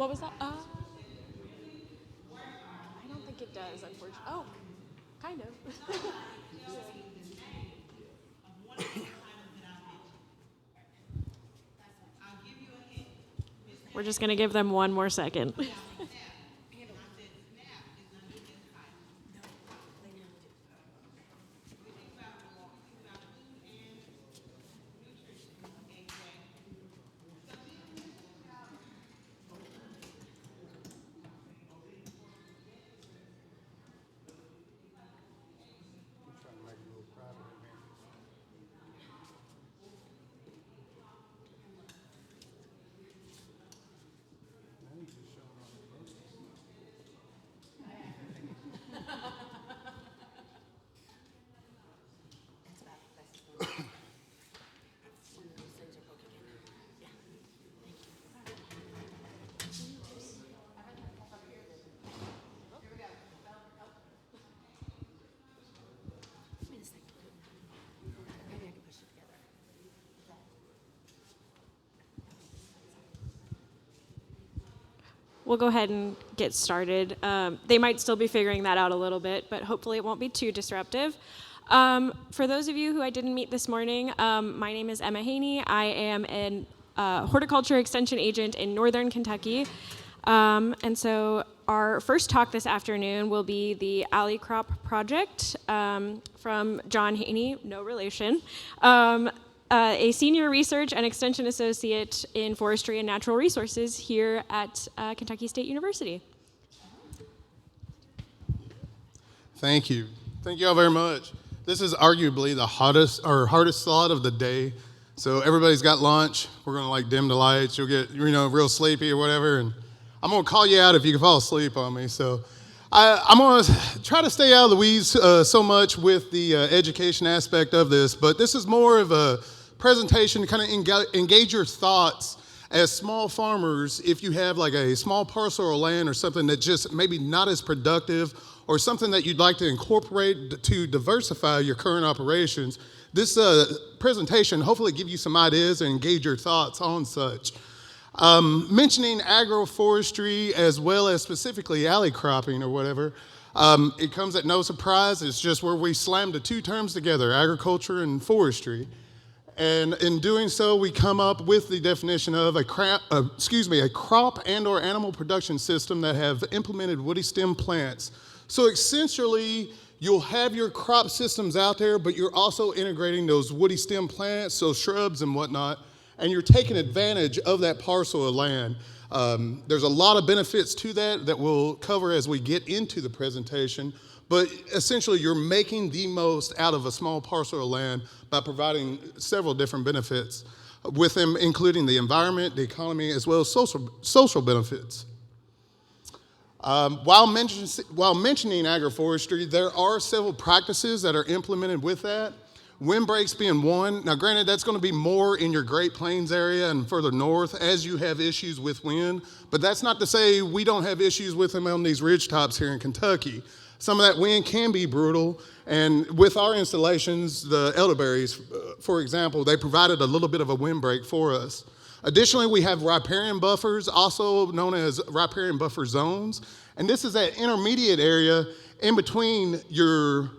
What was that? I don't think it does, unfortunately. Oh, kind of. We're just going to give them one more second. We'll go ahead and get started. They might still be figuring that out a little bit, but hopefully it won't be too disruptive. For those of you who I didn't meet this morning, my name is Emma Haney. I am an horticulture extension agent in Northern Kentucky. And so our first talk this afternoon will be the Alley Crop Project from John Haney, no relation. A senior research and extension associate in forestry and natural resources here at Kentucky State University. Thank you. Thank you all very much. This is arguably the hottest or hardest slot of the day. So everybody's got lunch. We're going to dim the lights. You'll get, real sleepy or whatever. And I'm going to call you out if you can fall asleep on me. So I'm going to try to stay out of the weeds so much with the education aspect of this. But this is more of a presentation to kind of engage your thoughts as small farmers. If you have a small parcel of land or something that just maybe not as productive or something that you'd like to incorporate to diversify your current operations, this presentation hopefully give you some ideas and engage your thoughts on such. Mentioning agroforestry as well as specifically alley cropping or whatever, it comes at no surprise. It's just where we slam the two terms together, agriculture and forestry. And in doing so, we come up with the definition of a crop and or animal production system that have implemented woody stem plants. So essentially, you'll have your crop systems out there, but you're also integrating those woody stem plants, so shrubs and whatnot, and you're taking advantage of that parcel of land. There's a lot of benefits to that we'll cover as we get into the presentation. But essentially, you're making the most out of a small parcel of land by providing several different benefits, with them including the environment, the economy, as well as social benefits. While mentioning agroforestry, there are several practices that are implemented with that. Windbreaks being one. Now, granted, that's going to be more in your Great Plains area and further north as you have issues with wind, but that's not to say we don't have issues with them on these ridge tops here in Kentucky. Some of that wind can be brutal, and with our installations, the elderberries, for example, they provided a little bit of a windbreak for us. Additionally, we have riparian buffers, also known as riparian buffer zones, and this is that intermediate area in between your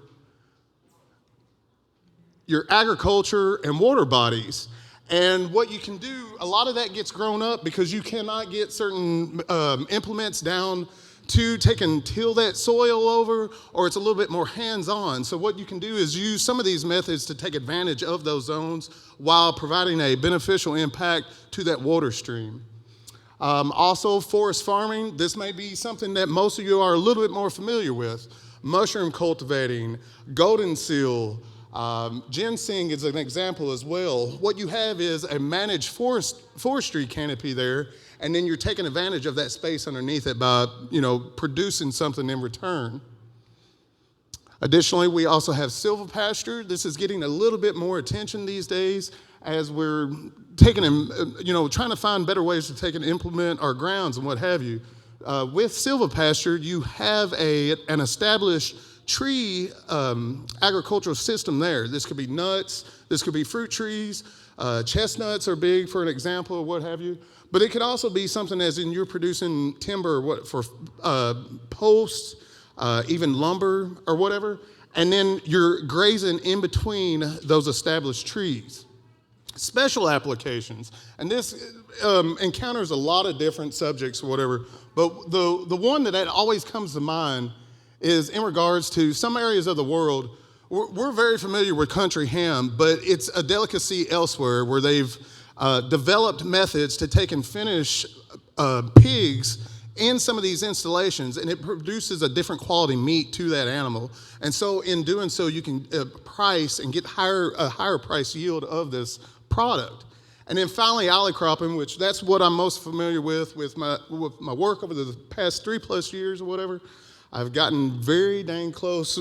agriculture and water bodies. And what you can do, a lot of that gets grown up because you cannot get certain implements down to take and till that soil over, or it's a little bit more hands-on. So what you can do is use some of these methods to take advantage of those zones while providing a beneficial impact to that water stream. Also, forest farming, this may be something that most of you are a little bit more familiar with. Mushroom cultivating, golden seal, ginseng is an example as well. What you have is a managed forestry canopy there, and then you're taking advantage of that space underneath it by, producing something in return. Additionally, we also have silvopasture. This is getting a little bit more attention these days as we're taking, trying to find better ways to take and implement our grounds and what have you. With silvopasture, you have an established tree agricultural system there. This could be nuts, this could be fruit trees, chestnuts are big for an example or what have you. But it could also be something as in you're producing timber for posts, even lumber or whatever, and then you're grazing in between those established trees. Special applications, and this encounters a lot of different subjects or whatever, but the one that always comes to mind is in regards to some areas of the world. We're very familiar with country ham, but it's a delicacy elsewhere where they've developed methods to take and finish pigs in some of these installations, and it produces a different quality meat to that animal. And so in doing so, you can price and get a higher price yield of this product. And then finally, alley cropping, which that's what I'm most familiar with my work over the past 3+ years or whatever. I've gotten very dang close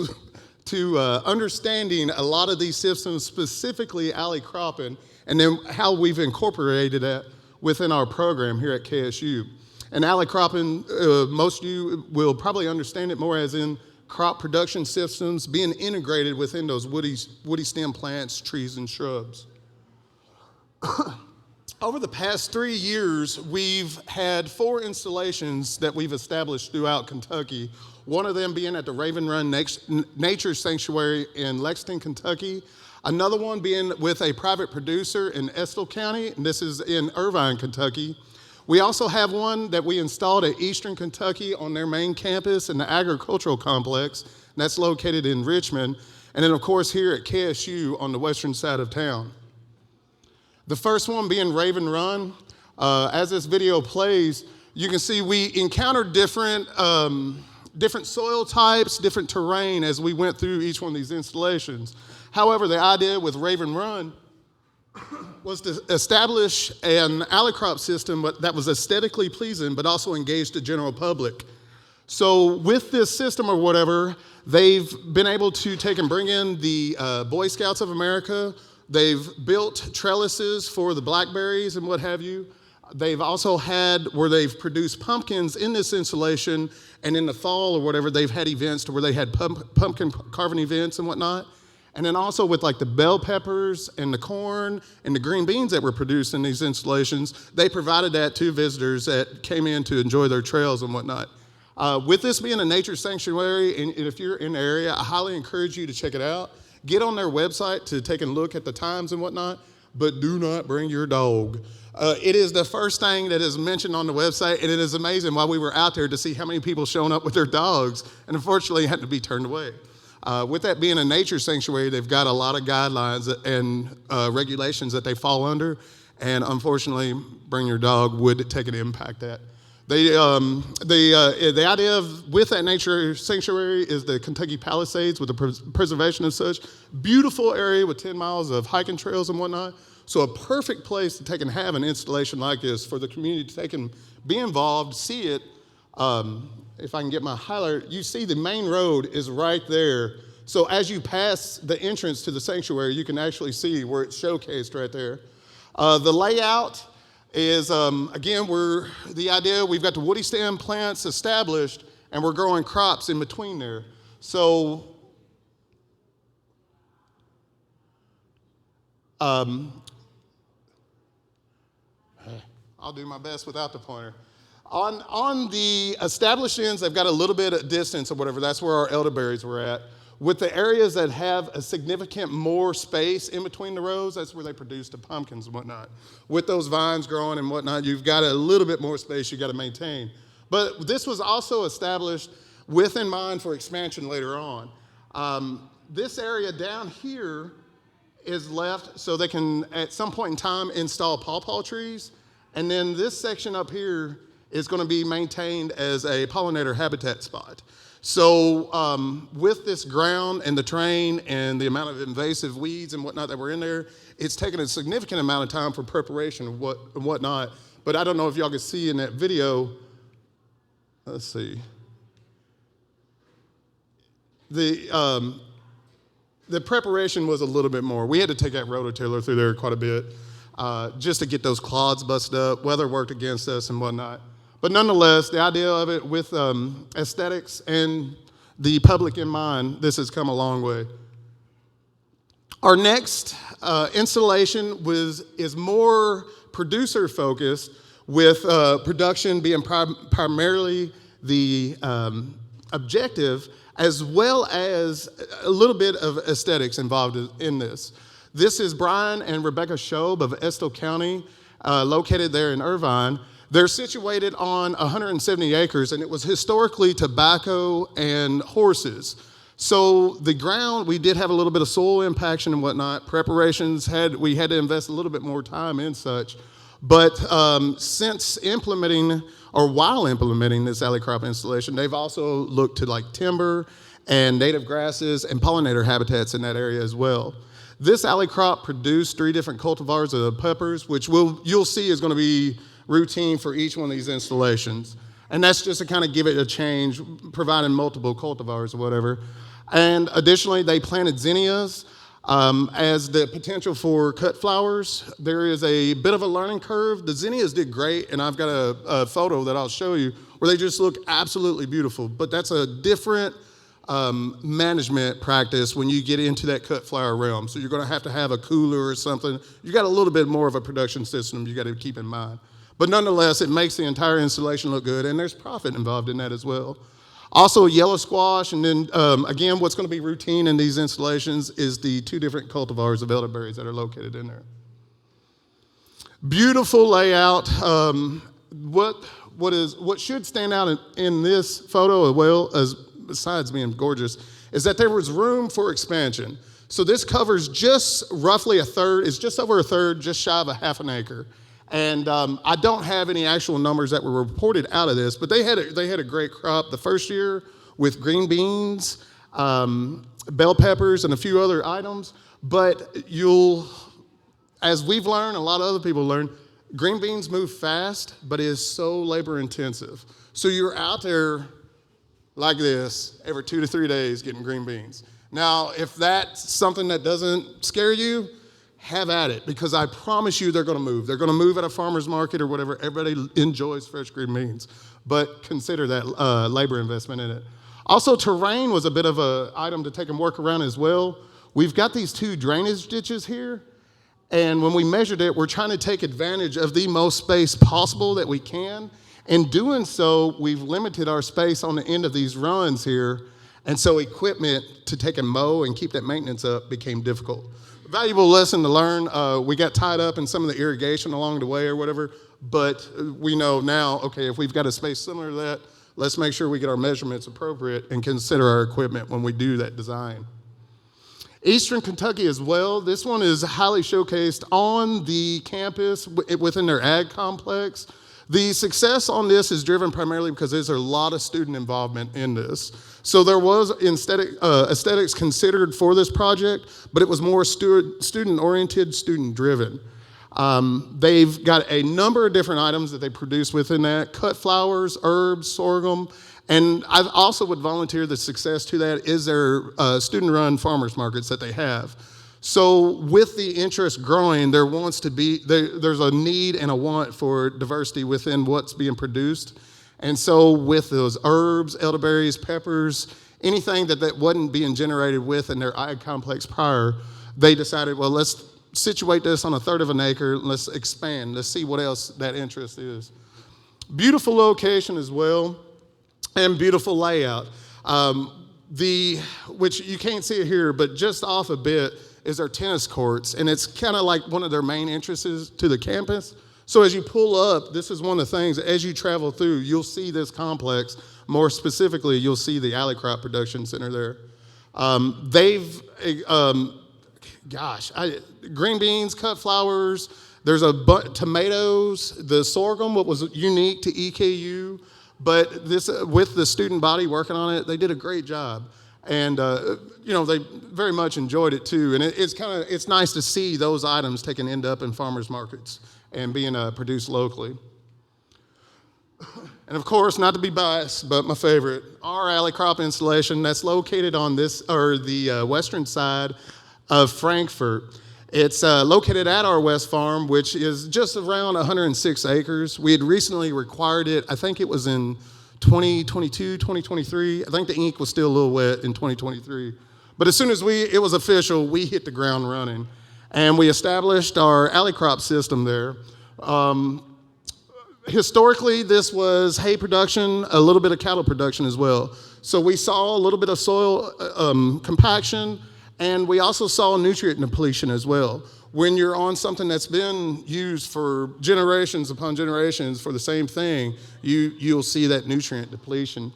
to understanding a lot of these systems, specifically alley cropping, and then how we've incorporated that within our program here at KSU. And alley cropping, most of you will probably understand it more as in crop production systems being integrated within those woody stem plants, trees, and shrubs. Over the past 3 years, we've had 4 installations that we've established throughout Kentucky, one of them being at the Raven Run Nature Sanctuary in Lexington, Kentucky, another one being with a private producer in Estill County, and this is in Irvine, Kentucky. We also have one that we installed at Eastern Kentucky on their main campus in the agricultural complex, and that's located in Richmond, and then of course here at KSU on the western side of town. The first one being Raven Run. As this video plays, you can see we encountered different soil types, different terrain as we went through each one of these installations. However, the idea with Raven Run was to establish an alley crop system that was aesthetically pleasing, but also engaged the general public. So with this system or whatever, they've been able to take and bring in the Boy Scouts of America. They've built trellises for the blackberries and what have you. They've also had where they've produced pumpkins in this installation, and in the fall or whatever, they've had events to where they had pumpkin carving events and whatnot. And then also with like the bell peppers and the corn and the green beans that were produced in these installations, they provided that to visitors that came in to enjoy their trails and whatnot. With this being a nature sanctuary, and if you're in the area, I highly encourage you to check it out. Get on their website to take a look at the times and whatnot, but do not bring your dog. It is the first thing that is mentioned on the website, and it is amazing while we were out there to see how many people showing up with their dogs, and unfortunately had to be turned away. With that being a nature sanctuary, they've got a lot of guidelines and regulations that they fall under, and unfortunately, bring your dog would take an impact at. The idea of with that nature sanctuary is the Kentucky Palisades with the preservation of such. Beautiful area with 10 miles of hiking trails and whatnot. So a perfect place to take and have an installation like this for the community to take and be involved, see it. If I can get my highlighter, you see the main road is right there. So as you pass the entrance to the sanctuary, you can actually see where it's showcased right there. The layout is, again, we've got the woody stem plants established, and we're growing crops in between there. So I'll do my best without the pointer. On the established ends, they've got a little bit of distance or whatever. That's where our elderberries were at. With the areas that have a significant more space in between the rows, that's where they produce the pumpkins and whatnot. With those vines growing and whatnot, you've got a little bit more space you got to maintain. But this was also established with in mind for expansion later on. This area down here is left so they can, at some point in time, install pawpaw trees. And then this section up here is going to be maintained as a pollinator habitat spot. So with this ground and the terrain and the amount of invasive weeds and whatnot that were in there, it's taken a significant amount of time for preparation and whatnot. But I don't know if y'all can see in that video. Let's see. The preparation was a little bit more. We had to take that rototiller through there quite a bit just to get those clods busted up. Weather worked against us and whatnot. But nonetheless, the idea of it with aesthetics and the public in mind, this has come a long way. Our next installation is more producer focused, with production being primarily the objective, as well as a little bit of aesthetics involved in this. This is Brian and Rebecca Shobe of Estill County, located there in Irvine. They're situated on 170 acres, and it was historically tobacco and horses. So the ground, we did have a little bit of soil impaction and whatnot. Preparations, we had to invest a little bit more time in such. But since implementing, or while implementing this alley crop installation, they've also looked to like timber and native grasses and pollinator habitats in that area as well. This alley crop produced 3 different cultivars of peppers, which you'll see is going to be routine for each one of these installations. And that's just to kind of give it a change, providing multiple cultivars or whatever. And additionally, they planted zinnias as the potential for cut flowers. There is a bit of a learning curve. The zinnias did great, and I've got a photo that I'll show you where they just look absolutely beautiful. But that's a different management practice when you get into that cut flower realm. So you're going to have a cooler or something. You got a little bit more of a production system you got to keep in mind. But nonetheless, it makes the entire installation look good, and there's profit involved in that as well. Also, yellow squash, and then again, what's going to be routine in these installations is the 2 different cultivars of elderberries that are located in there. Beautiful layout. What should stand out in this photo as well, as besides being gorgeous, is that there was room for expansion. So this covers just roughly a third. It's just over a third, just shy of a half an acre. And I don't have any actual numbers that were reported out of this, but they had a great crop the first year with green beans, bell peppers, and a few other items. But as we've learned, a lot of other people learned, green beans move fast, but it is so labor intensive. So you're out there like this every 2 to 3 days getting green beans. Now, if that's something that doesn't scare you, have at it, because I promise you they're going to move. They're going to move at a farmer's market or whatever. Everybody enjoys fresh green beans, but consider that labor investment in it. Also, terrain was a bit of an item to take and work around as well. We've got these 2 drainage ditches here, and when we measured it, we're trying to take advantage of the most space possible that we can. In doing so, we've limited our space on the end of these runs here, and so equipment to take and mow and keep that maintenance up became difficult. Valuable lesson to learn. We got tied up in some of the irrigation along the way or whatever, but we know now, okay, if we've got a space similar to that, let's make sure we get our measurements appropriate and consider our equipment when we do that design. Eastern Kentucky as well. This one is highly showcased on the campus within their ag complex. The success on this is driven primarily because there's a lot of student involvement in this. So there was aesthetics considered for this project, but it was more student-oriented, student-driven. They've got a number of different items that they produce within that: cut flowers, herbs, sorghum, and I also would volunteer the success to that is their student-run farmers markets that they have. So with the interest growing, there's a need and a want for diversity within what's being produced. And so with those herbs, elderberries, peppers, anything that wasn't being generated with in their ag complex prior, they decided, well, let's situate this on a third of an acre, let's expand, let's see what else that interest is. Beautiful location as well, and beautiful layout. Which you can't see it here, but just off a bit is our tennis courts, and it's kind of like one of their main entrances to the campus. So as you pull up, this is one of the things, as you travel through, you'll see this complex. More specifically, you'll see the Alley Crop Production Center there. Green beans, cut flowers, there's tomatoes, the sorghum, what was unique to EKU, but this with the student body working on it, they did a great job. And they very much enjoyed it too. And it's nice to see those items end up in farmers markets and being produced locally. And of course, not to be biased, but my favorite, our alley crop installation that's located on the western side of Frankfort. It's located at our West Farm, which is just around 106 acres. We had recently required it, I think it was in 2022, 2023. I think the ink was still a little wet in 2023. But as soon as it was official, we hit the ground running. And we established our alley crop system there. Historically, this was hay production, a little bit of cattle production as well. So we saw a little bit of soil compaction, and we also saw nutrient depletion as well. When you're on something that's been used for generations upon generations for the same thing, you'll see that nutrient depletion.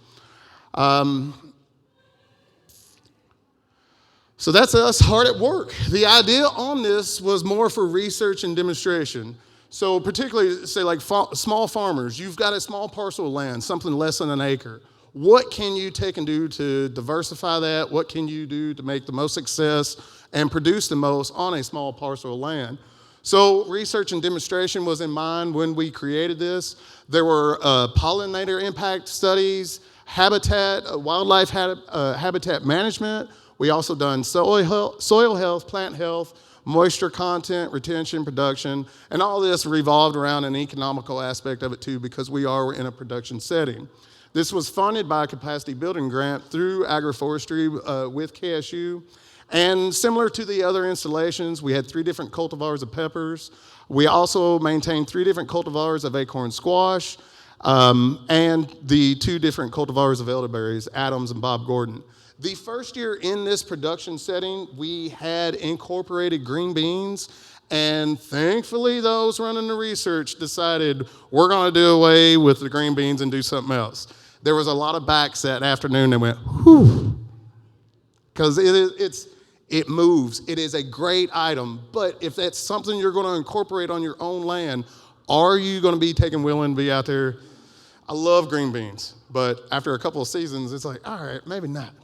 So that's us hard at work. The idea on this was more for research and demonstration. So particularly, say like small farmers, you've got a small parcel of land, something less than an acre. What can you take and do to diversify that? What can you do to make the most success and produce the most on a small parcel of land? So research and demonstration was in mind when we created this. There were pollinator impact studies, wildlife habitat management. We also done soil health, plant health, moisture content, retention, production, and all this revolved around an economical aspect of it too, because we are in a production setting. This was funded by a capacity building grant through Agroforestry with KSU. And similar to the other installations, we had 3 different cultivars of peppers. We also maintained 3 different cultivars of acorn squash, and the 2 different cultivars of elderberries, Adams and Bob Gordon. The first year in this production setting, we had incorporated green beans, and thankfully those running the research decided we're gonna do away with the green beans and do something else. There was a lot of backs that afternoon that went, whew, because it moves. It is a great item, but if that's something you're gonna incorporate on your own land, are you gonna be willing to be out there? I love green beans, but after a couple of seasons, it's like, all right, maybe not.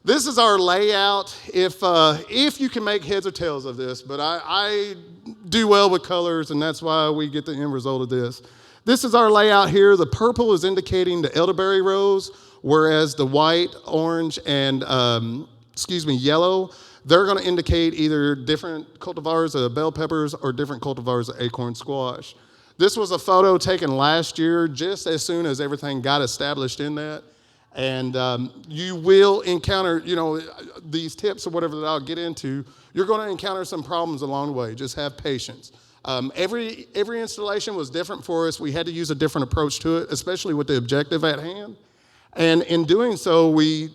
This is our layout, if you can make heads or tails of this, but I do well with colors, and that's why we get the end result of this. This is our layout here. The purple is indicating the elderberry rows, whereas the white, orange, and yellow, they're gonna indicate either different cultivars of bell peppers or different cultivars of acorn squash. This was a photo taken last year, just as soon as everything got established in that. And you will encounter, these tips or whatever that I'll get into, you're gonna encounter some problems along the way. Just have patience. Every installation was different for us. We had to use a different approach to it, especially with the objective at hand. And in doing so, we've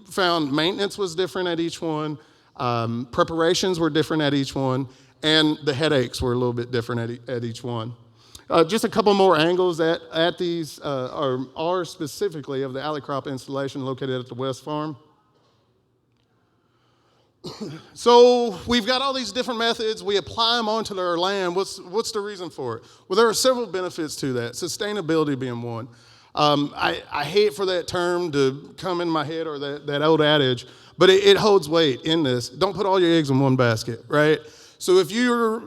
found maintenance was different at each one, preparations were different at each one, and the headaches were a little bit different at each one. Just a couple more angles at these are specifically of the alley crop installation located at the West Farm. So we've got all these different methods. We apply them onto our land. What's the reason for it? Well, there are several benefits to that, sustainability being one. I hate for that term to come in my head, or that old adage, but it holds weight in this. Don't put all your eggs in one basket, right? So if you're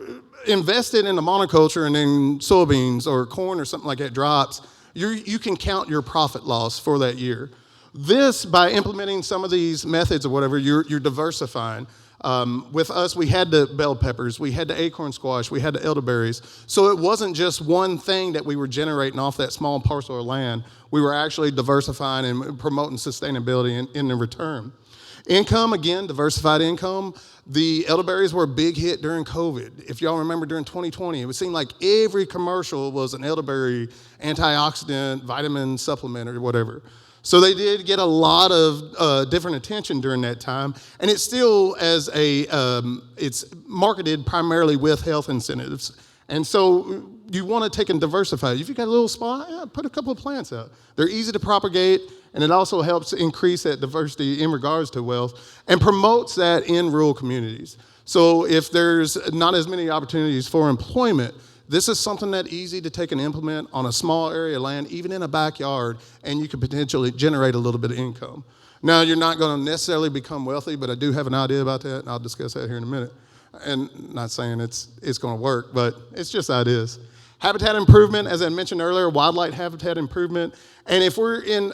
invested in a monoculture and then soybeans or corn or something like that drops, you can count your profit loss for that year. This, by implementing some of these methods or whatever, you're diversifying. With us, we had the bell peppers, we had the acorn squash, we had the elderberries. So it wasn't just one thing that we were generating off that small parcel of land. We were actually diversifying and promoting sustainability in the return. Income, again, diversified income. The elderberries were a big hit during COVID. If y'all remember during 2020, it would seem like every commercial was an elderberry antioxidant, vitamin supplement or whatever. So they did get a lot of different attention during that time, and it's still it's marketed primarily with health incentives. And so you want to take and diversify. If you got a little spot, put a couple of plants out. They're easy to propagate, and it also helps increase that diversity in regards to wealth and promotes that in rural communities. So if there's not as many opportunities for employment, this is something that's easy to take and implement on a small area of land, even in a backyard, and you can potentially generate a little bit of income. Now, you're not going to necessarily become wealthy, but I do have an idea about that, and I'll discuss that here in a minute. And not saying it's going to work, but it's just ideas. Habitat improvement, as I mentioned earlier, wildlife habitat improvement. And if we're in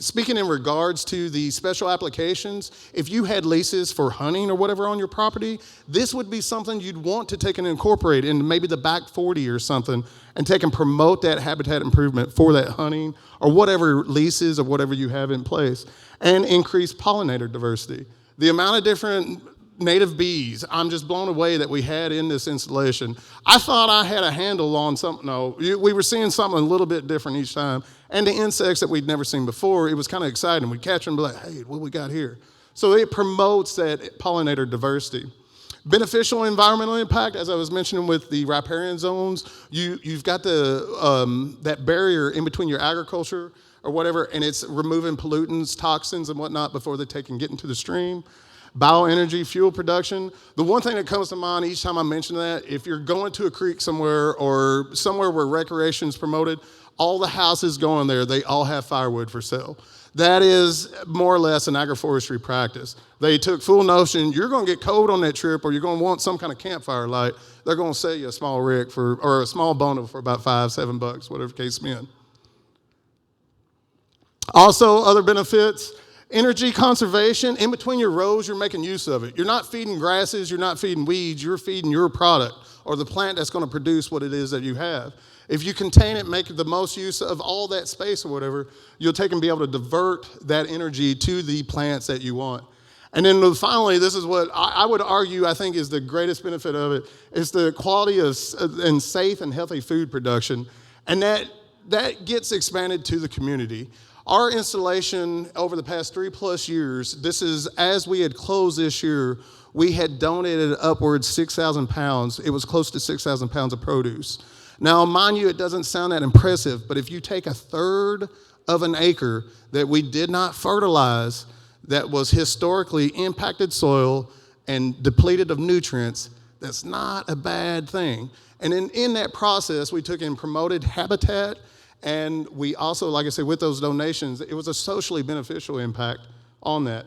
speaking in regards to the special applications, if you had leases for hunting or whatever on your property, this would be something you'd want to take and incorporate into maybe the back 40 or something and take and promote that habitat improvement for that hunting or whatever leases or whatever you have in place, and increase pollinator diversity. The amount of different native bees, I'm just blown away that we had in this installation. I thought I had a handle on something. No, we were seeing something a little bit different each time. And the insects that we'd never seen before, it was kind of exciting. We'd catch them and be like, hey, what we got here? So it promotes that pollinator diversity. Beneficial environmental impact, as I was mentioning with the riparian zones, you've got that barrier in between your agriculture or whatever, and it's removing pollutants, toxins, and whatnot before they take and get into the stream. Bioenergy, fuel production. The one thing that comes to mind each time I mention that, if you're going to a creek somewhere or somewhere where recreation is promoted, all the houses going there, they all have firewood for sale. That is more or less an agroforestry practice. They took full notion, you're going to get cold on that trip or you're going to want some kind of campfire light. They're going to sell you a small rick or a small bundle for about $5-7, whatever the case may be. Also, other benefits. Energy conservation. In between your rows, you're making use of it. You're not feeding grasses, you're not feeding weeds, you're feeding your product or the plant that's going to produce what it is that you have. If you contain it, make the most use of all that space or whatever, you'll take and be able to divert that energy to the plants that you want. And then finally, this is what I would argue I think is the greatest benefit of it, is the quality of and safe and healthy food production. And that gets expanded to the community. Our installation over the past 3+ years, this is as we had closed this year, we had donated upwards 6,000 pounds. It was close to 6,000 pounds of produce. Now, mind you, it doesn't sound that impressive, but if you take 1/3 of an acre that we did not fertilize, that was historically impacted soil and depleted of nutrients, that's not a bad thing. And in that process, we took and promoted habitat. And we also, like I said, with those donations, it was a socially beneficial impact on that.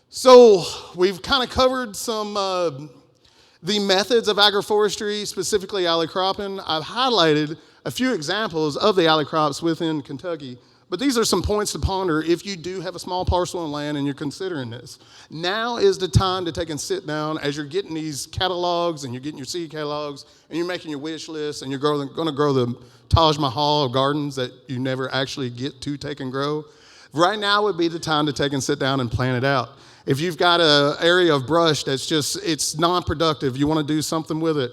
So we've kind of covered some the methods of agroforestry, specifically alley cropping. I've highlighted a few examples of the alley crops within Kentucky. But these are some points to ponder if you do have a small parcel of land and you're considering this. Now is the time to take and sit down as you're getting these catalogs and you're getting your seed catalogs and you're making your wish list and you're going to grow the Taj Mahal of gardens that you never actually get to take and grow. Right now would be the time to take and sit down and plan it out. If you've got an area of brush that's it's non-productive, you want to do something with it,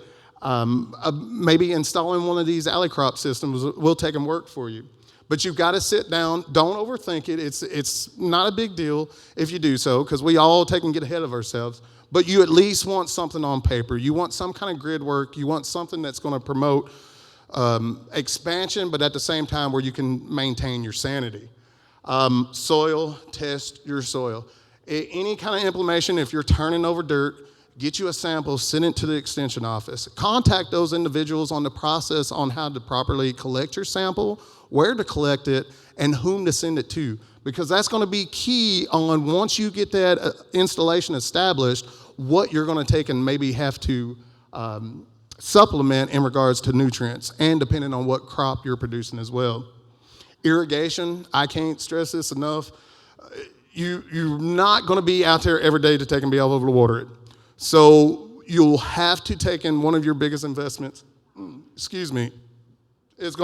maybe installing one of these alley crop systems will take and work for you. But you've got to sit down. Don't overthink it. It's not a big deal if you do so, because we all take and get ahead of ourselves. But you at least want something on paper. You want some kind of grid work. You want something that's going to promote expansion, but at the same time where you can maintain your sanity. Soil, test your soil. Any kind of implementation, if you're turning over dirt, get you a sample, send it to the extension office. Contact those individuals on the process on how to properly collect your sample, where to collect it, and whom to send it to. Because that's going to be key on once you get that installation established, what you're going to take and maybe have to supplement in regards to nutrients and depending on what crop you're producing as well. Irrigation, I can't stress this enough. You're not going to be out there every day to take and be able to water it. So you'll have to take in one of your biggest investments, it's going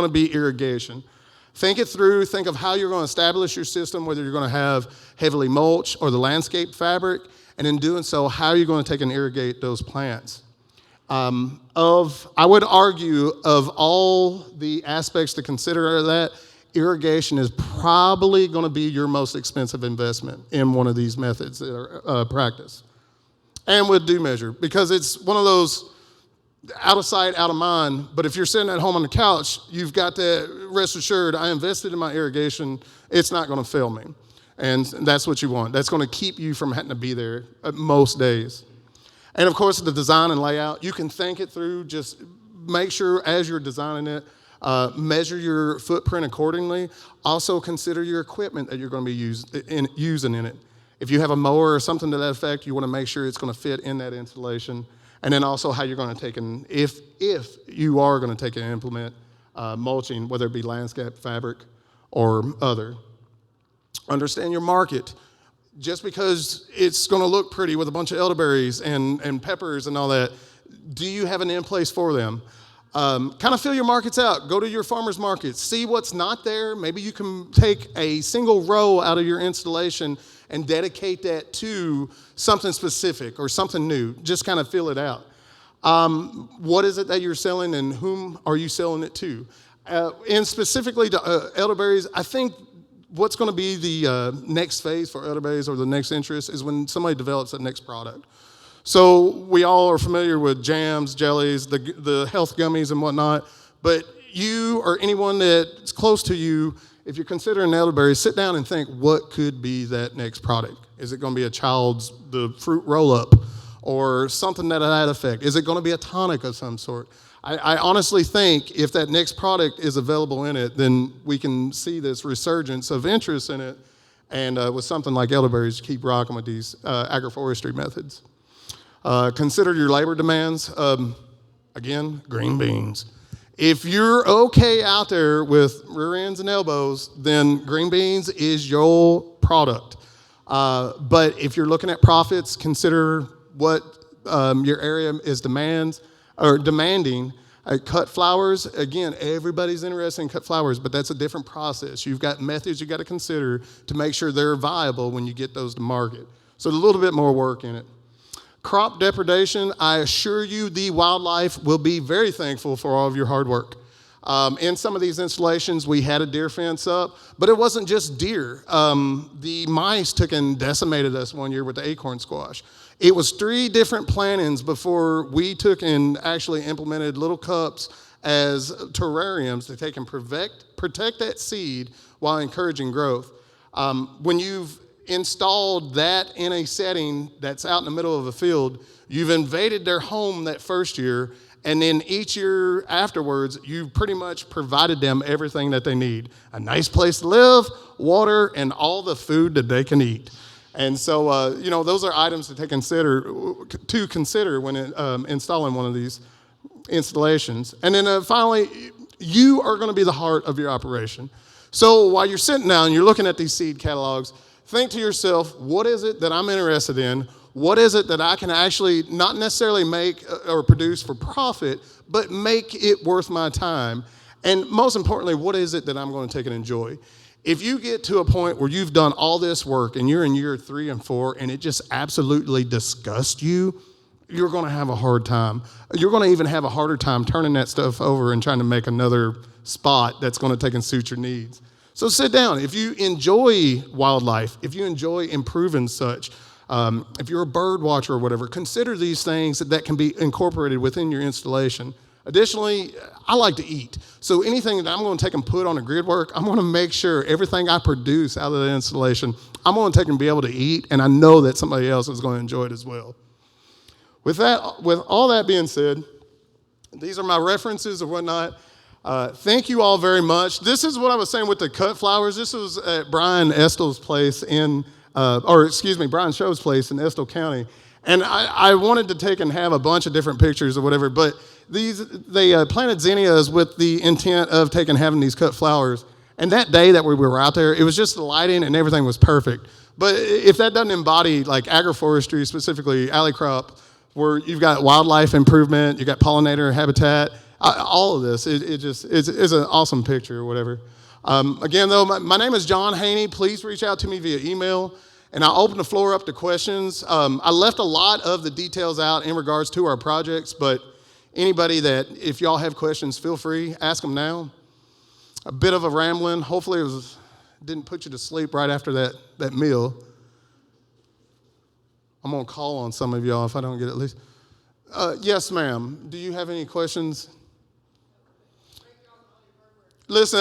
to be irrigation. Think it through. Think of how you're going to establish your system, whether you're going to have heavily mulch or the landscape fabric, and in doing so, how are you going to take and irrigate those plants? I would argue of all the aspects to consider that, irrigation is probably going to be your most expensive investment in one of these methods that are practiced. And with due measure, because it's one of those out of sight, out of mind, but if you're sitting at home on the couch, you've got to rest assured, I invested in my irrigation, it's not going to fail me. And that's what you want. That's going to keep you from having to be there most days. And of course, the design and layout, you can think it through, just make sure as you're designing it, measure your footprint accordingly. Also consider your equipment that you're going to be using in it. If you have a mower or something to that effect, you want to make sure it's going to fit in that installation. And then also how you're going to take and, if you are going to take and implement mulching, whether it be landscape fabric or other. Understand your market. Just because it's going to look pretty with a bunch of elderberries and peppers and all that, do you have an in place for them? Kind of fill your markets out. Go to your farmers markets. See what's not there. Maybe you can take a single row out of your installation and dedicate that to something specific or something new. Just kind of fill it out. What is it that you're selling and whom are you selling it to? And specifically to elderberries, I think what's going to be the next phase for elderberries or the next interest is when somebody develops that next product. So we all are familiar with jams, jellies, the health gummies and whatnot, but you or anyone that's close to you, if you're considering elderberry, sit down and think, what could be that next product? Is it going to be the fruit roll-up or something that effect? Is it going to be a tonic of some sort? I honestly think if that next product is available in it, then we can see this resurgence of interest in it, and with something like elderberries, keep rocking with these agroforestry methods. Consider your labor demands. Again, green beans. If you're okay out there with rear ends and elbows, then green beans is your product. But if you're looking at profits, consider what your area is demanding. Cut flowers, again, everybody's interested in cut flowers, but that's a different process. You've got methods you got to consider to make sure they're viable when you get those to market. So a little bit more work in it. Crop depredation, I assure you the wildlife will be very thankful for all of your hard work. In some of these installations, we had a deer fence up, but it wasn't just deer. The mice took and decimated us one year with the acorn squash. It was 3 different plantings before we took and actually implemented little cups as terrariums to take and protect that seed while encouraging growth. When you've installed that in a setting that's out in the middle of a field, you've invaded their home that first year, and then each year afterwards, you've pretty much provided them everything that they need. A nice place to live, water, and all the food that they can eat. And so, those are items to consider when installing one of these installations. And then finally, you are going to be the heart of your operation. So while you're sitting down, you're looking at these seed catalogs, think to yourself, what is it that I'm interested in? What is it that I can actually not necessarily make or produce for profit, but make it worth my time? And most importantly, what is it that I'm going to take and enjoy? If you get to a point where you've done all this work and you're in year 3 and 4 and it just absolutely disgusts you, you're going to have a hard time. You're going to even have a harder time turning that stuff over and trying to make another spot that's going to take and suit your needs. So sit down. If you enjoy wildlife, if you enjoy improving such, if you're a bird watcher or whatever, consider these things that can be incorporated within your installation. Additionally, I like to eat. So anything that I'm going to take and put on a grid work, I'm going to make sure everything I produce out of the installation, I'm going to take and be able to eat, and I know that somebody else is going to enjoy it as well. With all that being said, these are my references or whatnot. Thank you all very much. This is what I was saying with the cut flowers. This was at Brian Estel's place Brian Show's place in Estill County. And I wanted to take and have a bunch of different pictures or whatever, but they planted zinnias with the intent of having these cut flowers. And that day that we were out there, it was just the lighting and everything was perfect. But if that doesn't embody like agroforestry, specifically alley crop, where you've got wildlife improvement, you got pollinator habitat, all of this, it's an awesome picture or whatever. Again, though, my name is John Haney. Please reach out to me via email, and I'll open the floor up to questions. I left a lot of the details out in regards to our projects, but anybody if y'all have questions, feel free, ask them now. A bit of a rambling. Hopefully it didn't put you to sleep right after that meal. I'm going to call on some of y'all if I don't get at least. Yes, ma'am. Do you have any questions? Listen,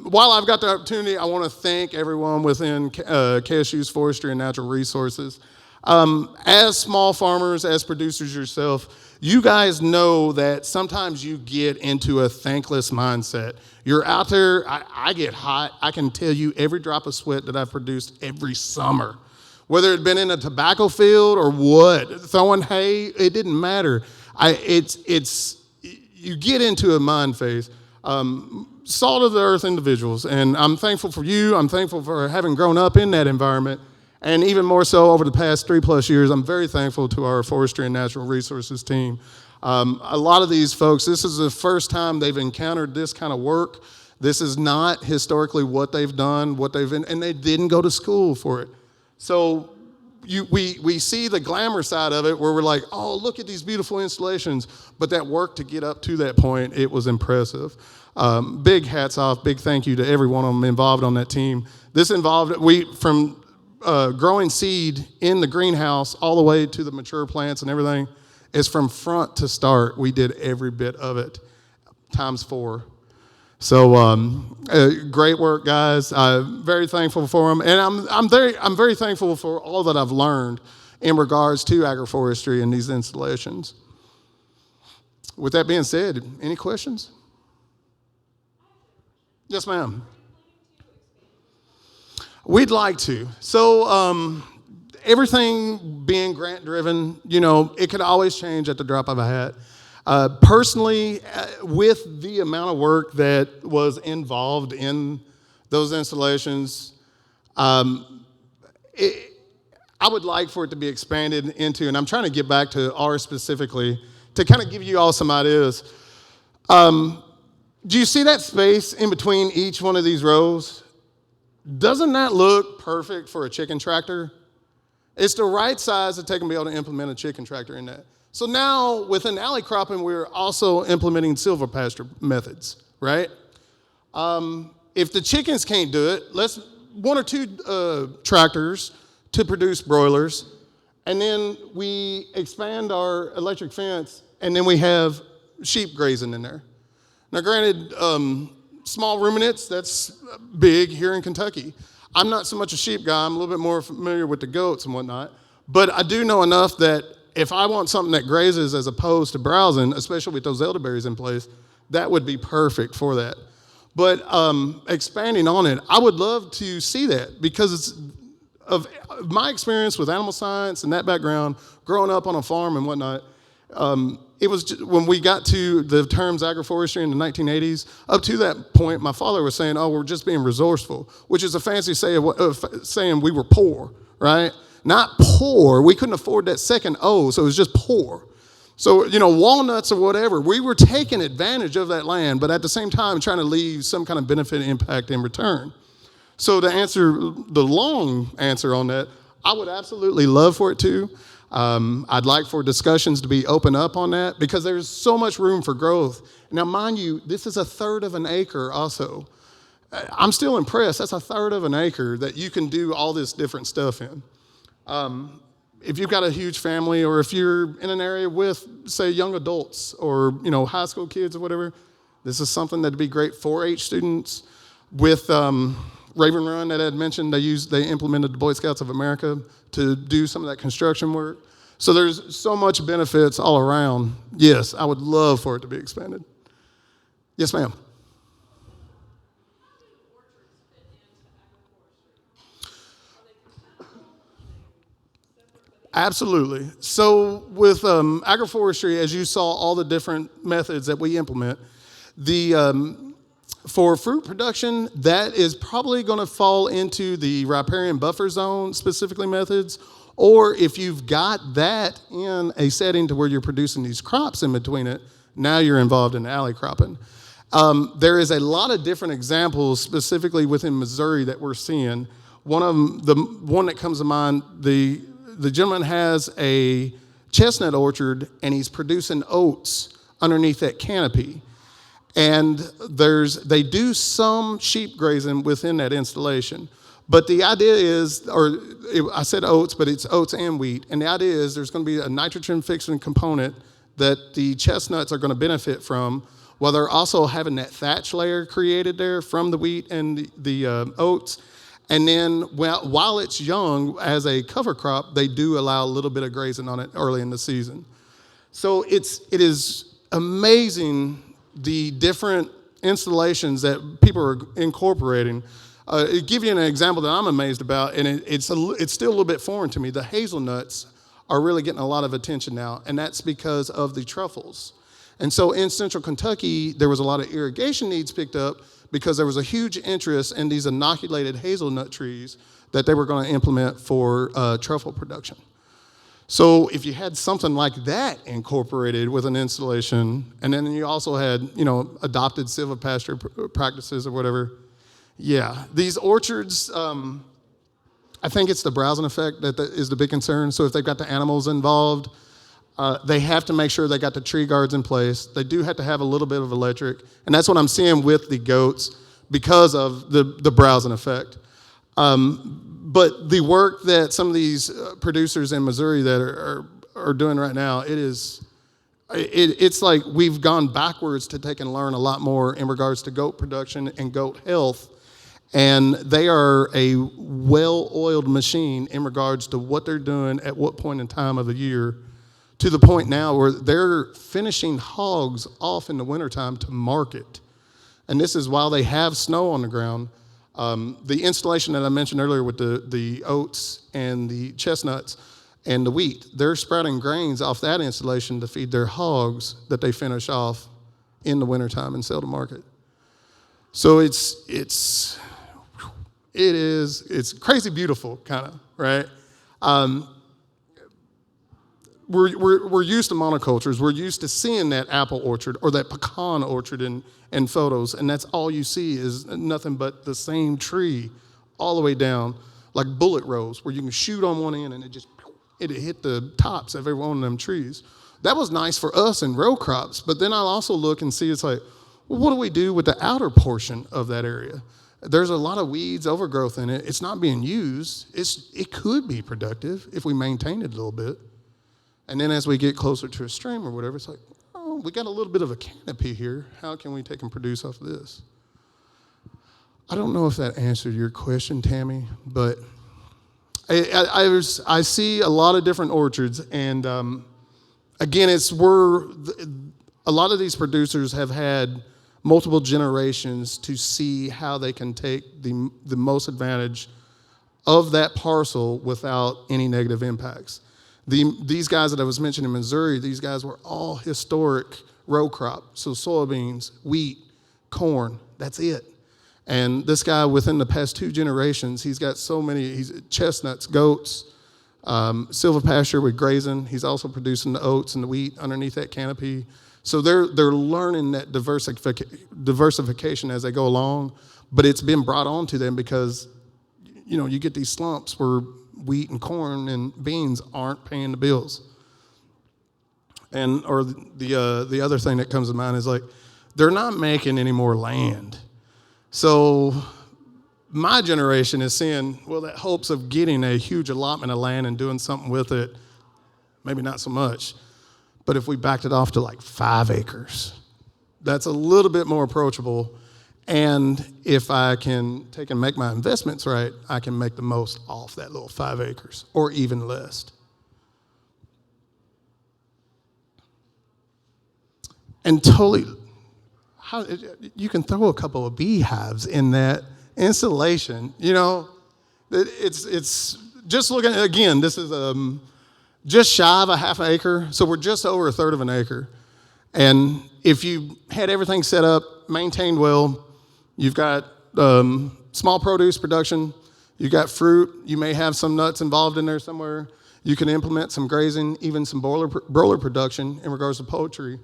while I've got the opportunity, I want to thank everyone within KSU's Forestry and Natural Resources. As small farmers, as producers yourself, you guys know that sometimes you get into a thankless mindset. You're out there, I get hot. I can tell you every drop of sweat that I've produced every summer. Whether it had been in a tobacco field or what, throwing hay, it didn't matter. You get into a mind phase. salt of the earth individuals. And I'm thankful for you. I'm thankful for having grown up in that environment. And even more so over the past 3+ years, I'm very thankful to our forestry and natural resources team. A lot of these folks, this is the first time they've encountered this kind of work. This is not historically what they've done, and they didn't go to school for it. So we see the glamour side of it where we're like, oh, look at these beautiful installations. But that work to get up to that point, it was impressive. Big hats off, big thank you to every one of them involved on that team. This involved, from growing seed in the greenhouse all the way to the mature plants and everything is from front to start. We did every bit of it, ×4. So great work, guys. I'm very thankful for them, and I'm very thankful for all that I've learned in regards to agroforestry and these installations. With that being said, any questions? Yes, ma'am. We'd like to. So everything being grant driven, it could always change at the drop of a hat. Personally, with the amount of work that was involved in those installations, I would like for it to be expanded into, and I'm trying to get back to ours specifically, to kind of give you all some ideas. Do you see that space in between each one of these rows? Doesn't that look perfect for a chicken tractor? It's the right size that they can be able to implement a chicken tractor in that. So now, within alley cropping, we're also implementing silver pasture methods, right? If the chickens can't do it, let's 1 or 2 tractors to produce broilers, and then we expand our electric fence, and then we have sheep grazing in there. Now, granted, small ruminants, that's big here in Kentucky. I'm not so much a sheep guy. I'm a little bit more familiar with the goats and whatnot. But I do know enough that if I want something that grazes as opposed to browsing, especially with those elderberries in place, that would be perfect for that. But expanding on it, I would love to see that because it's of my experience with animal science and that background, growing up on a farm and whatnot, it was just, when we got to the terms agroforestry in the 1980s, up to that point, my father was saying, oh, we're just being resourceful, which is a fancy saying we were poor, right? Not poor. We couldn't afford that second O, so it was just poor. So, walnuts or whatever, we were taking advantage of that land, but at the same time trying to leave some kind of benefit impact in return. So to answer the long answer on that, I would absolutely love for it to. I'd like for discussions to be open up on that because there's so much room for growth. Now, mind you, this is 1/3 of an acre also. I'm still impressed. That's 1/3 of an acre that you can do all this different stuff in. If you've got a huge family or if you're in an area with, say, young adults or, high school kids or whatever, this is something that'd be great. 4-H students with Raven Run that I had mentioned, they implemented the Boy Scouts of America to do some of that construction work. So there's so much benefits all around. Yes, I would love for it to be expanded. Yes, ma'am. Absolutely. So with agroforestry, as you saw all the different methods that we implement, for fruit production, that is probably going to fall into the riparian buffer zone specifically methods, or if you've got that in a setting to where you're producing these crops in between it, now you're involved in alley cropping. There is a lot of different examples specifically within Missouri that we're seeing. One of them, the one that comes to mind, the gentleman has a chestnut orchard and he's producing oats underneath that canopy. And they do some sheep grazing within that installation. But the idea is, I said oats, but it's oats and wheat. And the idea is there's going to be a nitrogen fixing component that the chestnuts are going to benefit from, while they're also having that thatch layer created there from the wheat and the oats. And then while it's young, as a cover crop, they do allow a little bit of grazing on it early in the season. So it is amazing the different installations that people are incorporating. To give you an example that I'm amazed about, and it's still a little bit foreign to me, the hazelnuts are really getting a lot of attention now, and that's because of the truffles. And so in central Kentucky, there was a lot of irrigation needs picked up because there was a huge interest in these inoculated hazelnut trees that they were going to implement for truffle production. So if you had something like that incorporated with an installation, and then you also had, adopted silvopasture practices or whatever, yeah, these orchards, I think it's the browsing effect that is the big concern. So if they've got the animals involved, they have to make sure they got the tree guards in place. They do have to have a little bit of electric, and that's what I'm seeing with the goats because of the browsing effect. But the work that some of these producers in Missouri that are doing right now, it's like we've gone backwards to take and learn a lot more in regards to goat production and goat health. And they are a well-oiled machine in regards to what they're doing at what point in time of the year, to the point now where they're finishing hogs off in the wintertime to market. And this is while they have snow on the ground. The installation that I mentioned earlier with the oats and the chestnuts and the wheat, they're sprouting grains off that installation to feed their hogs that they finish off in the wintertime and sell to market. So it's crazy beautiful, kind of, right? We're used to monocultures. We're used to seeing that apple orchard or that pecan orchard in photos, and that's all you see is nothing but the same tree all the way down, like bullet rows, where you can shoot on one end and it hit the tops of every one of them trees. That was nice for us in row crops, but then I'll also look and see, it's like, well, what do we do with the outer portion of that area? There's a lot of weeds, overgrowth in it. It's not being used. It could be productive if we maintain it a little bit. And then as we get closer to a stream or whatever, it's like, oh, we got a little bit of a canopy here. How can we take and produce off of this? I don't know if that answered your question, Tammy, but I see a lot of different orchards. And again, it's where a lot of these producers have had multiple generations to see how they can take the most advantage of that parcel without any negative impacts. These guys that I was mentioning in Missouri, these guys were all historic row crop. So soybeans, wheat, corn, that's it. And this guy, within the past 2 generations, he's got so many, chestnuts, goats, silvopasture with grazing. He's also producing the oats and the wheat underneath that canopy. So they're learning that diversification as they go along, but it's been brought on to them because, you get these slumps where wheat and corn and beans aren't paying the bills. Or the other thing that comes to mind is, like, they're not making any more land. So my generation is seeing, well, that hopes of getting a huge allotment of land and doing something with it, maybe not so much. But if we backed it off to like 5 acres, that's a little bit more approachable. And if I can take and make my investments right, I can make the most off that little 5 acres or even less. And totally, you can throw a couple of beehives in that installation. It's just looking at, again, this is just shy of a half an acre, so we're just over 1/3 of an acre. And if you had everything set up, maintained well, you've got small produce production, you've got fruit, you may have some nuts involved in there somewhere, you can implement some grazing, even some broiler production in regards to poultry.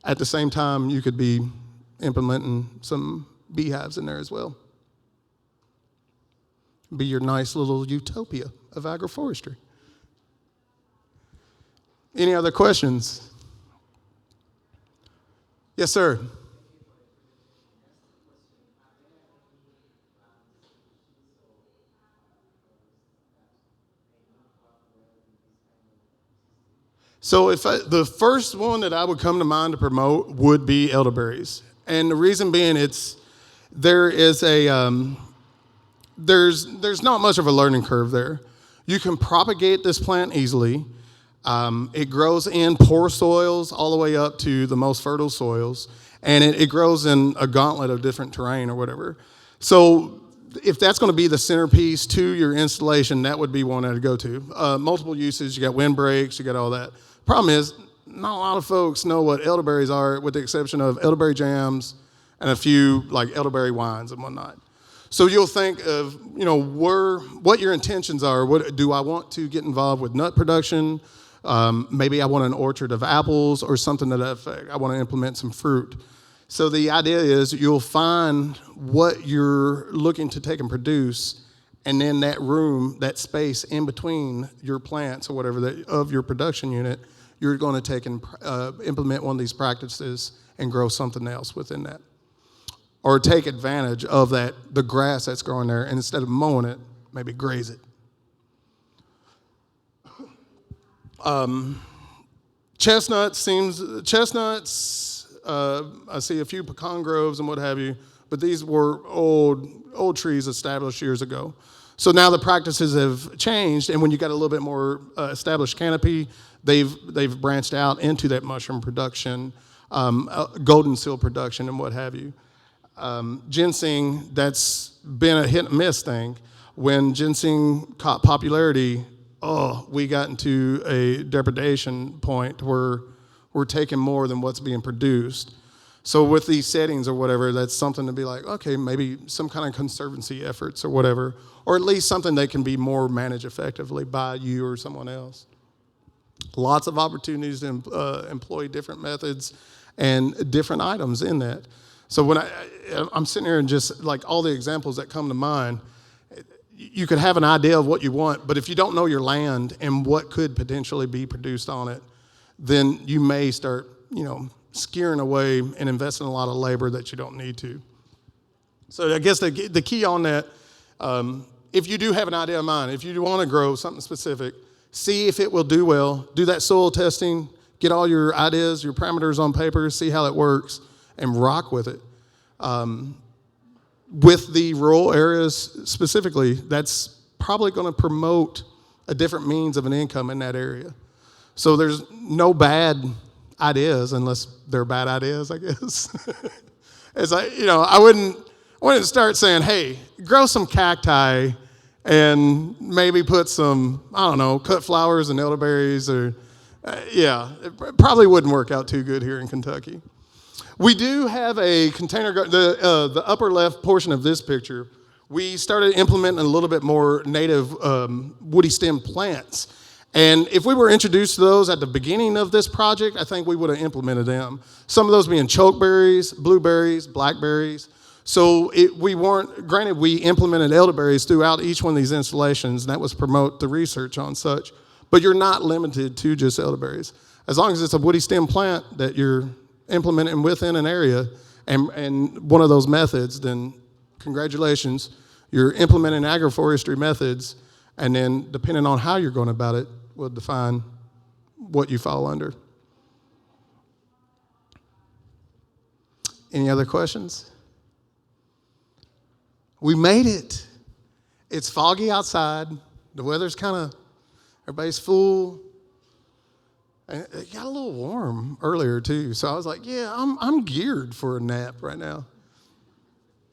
At the same time, you could be implementing some beehives in there as well. Be your nice little utopia of agroforestry. Any other questions? Yes, sir. So the first one that I would come to mind to promote would be elderberries. And the reason being, there's not much of a learning curve there. You can propagate this plant easily. It grows in poor soils all the way up to the most fertile soils, and it grows in a gauntlet of different terrain or whatever. So if that's going to be the centerpiece to your installation, that would be one I'd go to. Multiple uses, you got windbreaks, you got all that. Problem is, not a lot of folks know what elderberries are, with the exception of elderberry jams and a few like elderberry wines and whatnot. So you'll think of, what your intentions are. What do I want to get involved with nut production? Maybe I want an orchard of apples or something to that effect. I want to implement some fruit. So the idea is you'll find what you're looking to take and produce, and then that room, that space in between your plants or whatever of your production unit, you're going to take and implement one of these practices and grow something else within that. Or take advantage of the grass that's growing there, and instead of mowing it, maybe graze it. Chestnuts, I see a few pecan groves and what have you, but these were old trees established years ago. So now the practices have changed, and when you got a little bit more established canopy, they've branched out into that mushroom production, golden seal production, and what have you. Ginseng, that's been a hit and miss thing. When ginseng caught popularity, we got into a depredation point where we're taking more than what's being produced. So with these settings or whatever, that's something to be like, okay, maybe some kind of conservancy efforts or whatever, or at least something that can be more managed effectively by you or someone else. Lots of opportunities to employ different methods and different items in that. So when I'm sitting here and just like all the examples that come to mind, you could have an idea of what you want, but if you don't know your land and what could potentially be produced on it, then you may start, scaring away and investing a lot of labor that you don't need to. So I guess the key on that, if you do have an idea of mind, if you want to grow something specific, see if it will do well, do that soil testing, get all your ideas, your parameters on paper, see how it works, and rock with it. With the rural areas specifically, that's probably going to promote a different means of an income in that area. So there's no bad ideas unless they're bad ideas, I guess. I wouldn't start saying, hey, grow some cacti and maybe put some, cut flowers and elderberries or, it probably wouldn't work out too good here in Kentucky. We do have a container, the upper left portion of this picture, we started implementing a little bit more native woody stem plants. And if we were introduced to those at the beginning of this project, I think we would have implemented them. Some of those being chokeberries, blueberries, blackberries. So we implemented elderberries throughout each one of these installations, and that was promote the research on such. But you're not limited to just elderberries. As long as it's a woody stem plant that you're implementing within an area and one of those methods, then congratulations, you're implementing agroforestry methods, and then depending on how you're going about it will define what you fall under. Any other questions? We made it. It's foggy outside. The weather's everybody's full. And it got a little warm earlier too, so I was like, yeah, I'm geared for a nap right now.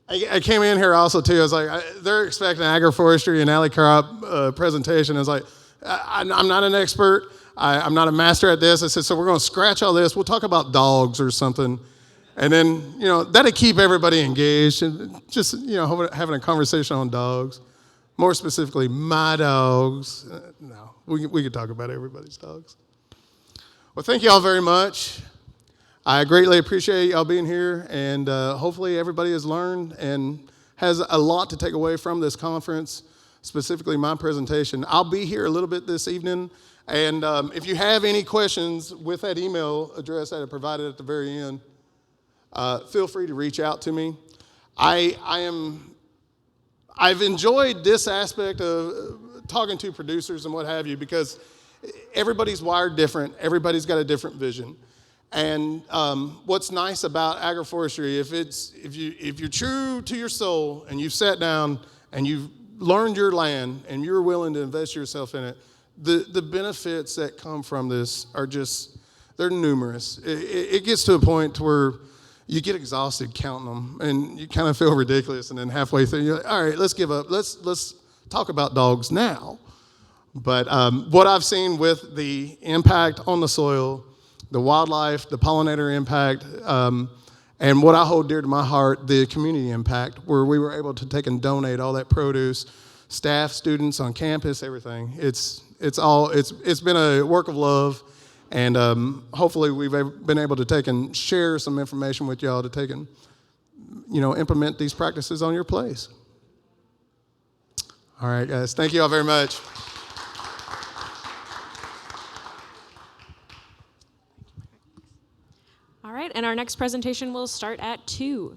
I came in here also too. I was like, they're expecting agroforestry and alley crop presentation. I was like, I'm not an expert. I'm not a master at this. I said, so we're going to scratch all this. We'll talk about dogs or something, and then that'll keep everybody engaged and just having a conversation on dogs, more specifically my dogs. No, we could talk about everybody's dogs. Well, thank you all very much. I greatly appreciate y'all being here, and hopefully everybody has learned and has a lot to take away from this conference, specifically my presentation. I'll be here a little bit this evening, and if you have any questions with that email address that I provided at the very end, feel free to reach out to me. I've enjoyed this aspect of talking to producers and what have you, because everybody's wired different. Everybody's got a different vision. And what's nice about agroforestry, if you're true to your soul and you've sat down and you've learned your land and you're willing to invest yourself in it, the benefits that come from this are they're numerous. It gets to a point where you get exhausted counting them and you kind of feel ridiculous, and then halfway through you're like, all right, let's give up. Let's talk about dogs now. But what I've seen with the impact on the soil, the wildlife, the pollinator impact, and what I hold dear to my heart, the community impact, where we were able to take and donate all that produce, staff, students on campus, everything. It's been a work of love, and hopefully we've been able to take and share some information with y'all to take and implement these practices on your place. All right, guys. Thank you all very much. All right, and our next presentation will start at 2.